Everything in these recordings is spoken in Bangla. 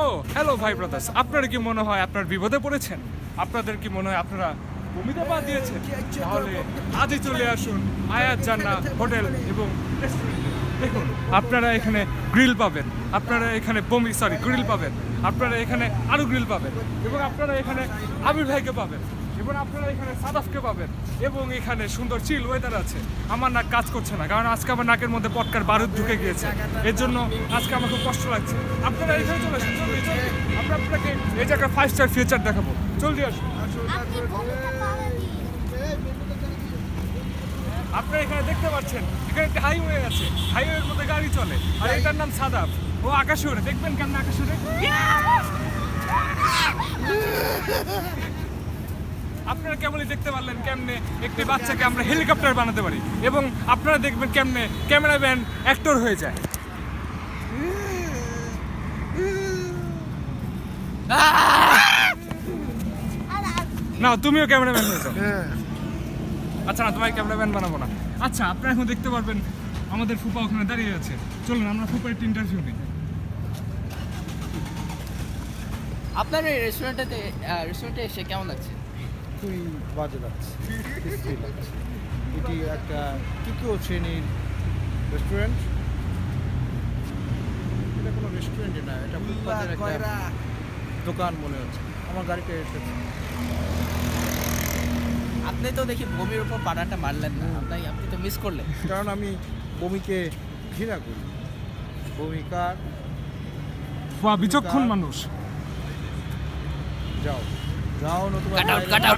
ও হ্যালো ভাই ব্রাদার্স, আপনার কি মনে হয় আপনার বিপদে পড়েছেন? আপনাদের কি মনে হয় আপনারা বমিতে পা দিয়েছেন? তাহলে আজই চলে আসুন আয়াত জান্নাত হোটেল এবং রেস্টুরেন্টে। দেখুন, আপনারা এখানে গ্রিল পাবেন, আপনারা এখানে গ্রিল পাবেন, আপনারা এখানে আলু গ্রিল পাবেন, এবং আপনারা এখানে আবির ভাইকে পাবেন, এবং আপনারা এখানে সাদাফকে পাবেন, এবং এখানে সুন্দর চিল ওয়েদার আছে। আমার নাক কাজ করছে না, কারণ আজকে আমার নাকের মধ্যে পটকার বারুদ ঢুকে গিয়েছে, এর জন্য আজকে আমার খুব কষ্ট লাগছে। আপনারা এখানে চলে আসুন, জলদি জলদি। আমরা আপনাকে এই জায়গায় 5 স্টার ফিউচার দেখাবো, জলদি আসুন। আপনারা এখানে দেখতে পাচ্ছেন, এখানে একটা হাইওয়ে আছে, হাইওয়ের মধ্যে গাড়ি চলে, আর এটার নাম সাদাফ। ও আকাশে ওড়ে, দেখবেন কেমন আকাশে ওড়ে। আপনারা কেবলই দেখতে পারলেন কেমনে একটি বাচ্চাকে আমরা হেলিকপ্টার বানাতে পারি, এবং আপনারা দেখবেন কেমনে ক্যামেরাম্যান অ্যাক্টর হয়ে যায়। না, তুমিও ক্যামেরাম্যান হয়ে যাও। আচ্ছা না, তোমার ক্যামেরাম্যান বানাবো না। আচ্ছা, আপনারা এখন দেখতে পারবেন আমাদের ফুপা ওখানে দাঁড়িয়ে আছে। চলুন আমরা ফুপার একটা ইন্টারভিউ নিই। আপনার এই রেস্টুরেন্টে এসে কেমন লাগছে? খুবই বাজে লাগছে, বিশ্রী লাগছে। এটি একটা তৃতীয় শ্রেণীর রেস্টুরেন্ট। এটা কোনো রেস্টুরেন্টই না, এটা ফুটপাতের একটা দোকান মনে হচ্ছে। আমার গাড়িতে এসেছে। আপনি তো দেখি বমির উপর পাড়াটা মারলেন না, আপনি তো মিস করলেন। কারণ আমি বমিকে ঘৃণা করি। বমিকার ফুপা বিচক্ষণ মানুষ। যাও যাও, নতুবা কাট।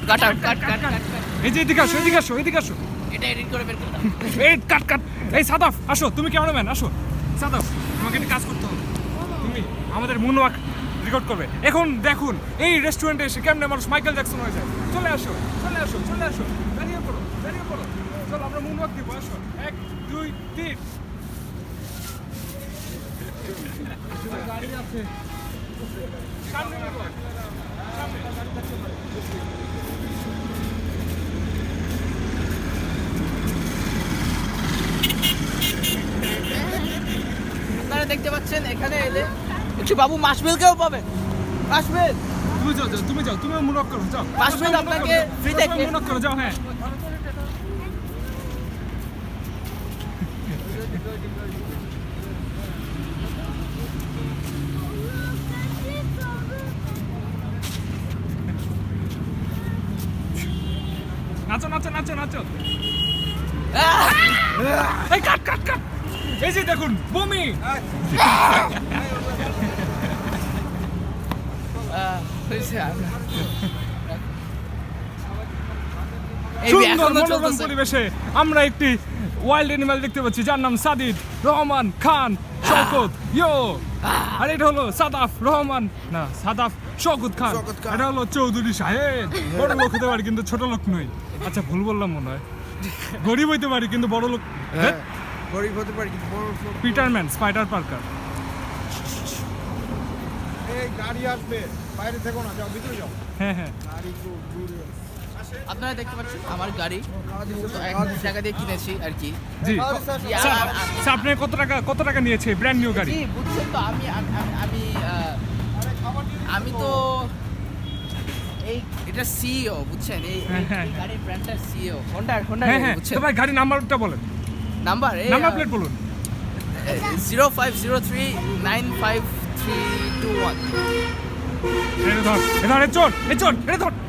এই যে এদিকে আসো, এদিকে আসো, এদিকে আসো। এটা এডিট করে বের করে দাও। এই কাট। এই সাদাফ আসো, তুমি ক্যামেরাম্যান আসো। সাদাফ, তোমাকে একটা কাজ করতে হবে। তুমি আমাদের মুনওয়াক রেকর্ড করবে। এখন দেখুন এই রেস্টুরেন্টে এসে কেমনে মানুষ মাইকেল জ্যাকসন হয়ে যায়। চলে আসো। দাঁড়িয়ে পড়ো। চলো আমরা মুনওয়াক দিব, আসো। 1 2 3। গাড়ি আছে সামনে নেবো। আপনারা দেখতে পাচ্ছেন এখানে এলে একটু বাবু মাসবেলকেও পাবেন। মাসবেল তুমি যাও, তুমিও মুনওয়াক করো, যাও। মাসবেল আপনাকে ফ্রি দেখবে। মুনওয়াক করো, যাও। হ্যাঁ, নাচো। এই কাট। এই যে দেখুন বমি। সুন্দর মনোরম পরিবেশে আমরা একটি ওয়াইল্ড অ্যানিমাল দেখতে পাচ্ছি, যার নাম সাদিদ রহমান খান শওকত। আর এটা হলো সাদাফ শওকত খান। এটা হলো চৌধুরী সাহেব। বড় লোক হতে পারি কিন্তু ছোট লোক নই। আচ্ছা, ভুল বললাম মনে হয়। গরিব হইতে পারি কিন্তু বড় লোক। গরিব হতে পারি কিন্তু বড় লোক। পিটারম্যান, স্পাইডার পার্কার। এই গাড়ি আসবে, বাইরে থেকো না, যাও ভিতরে যাও। হ্যাঁ। গাড়ি খুব দূরে। আপনারা দেখতে পাচ্ছেন আমার গাড়ি তো 1 টাকা দিয়ে কিনেছি আর কি। জি স্যার, আপনি কত টাকা নিয়েছে ব্র্যান্ড নিউ গাড়ি? জি বুঝছেন তো, আমি তো এটা সিইও, বুঝছেন, এই গাড়ির ব্র্যান্ডটার সিইও হোন্ডা হ্যাঁ। বুঝছেন। তো ভাই গাড়ির নাম্বারটা বলেন, নাম্বার প্লেট বলুন। 0503953321। এটা ধর, চোর, এটা ধর।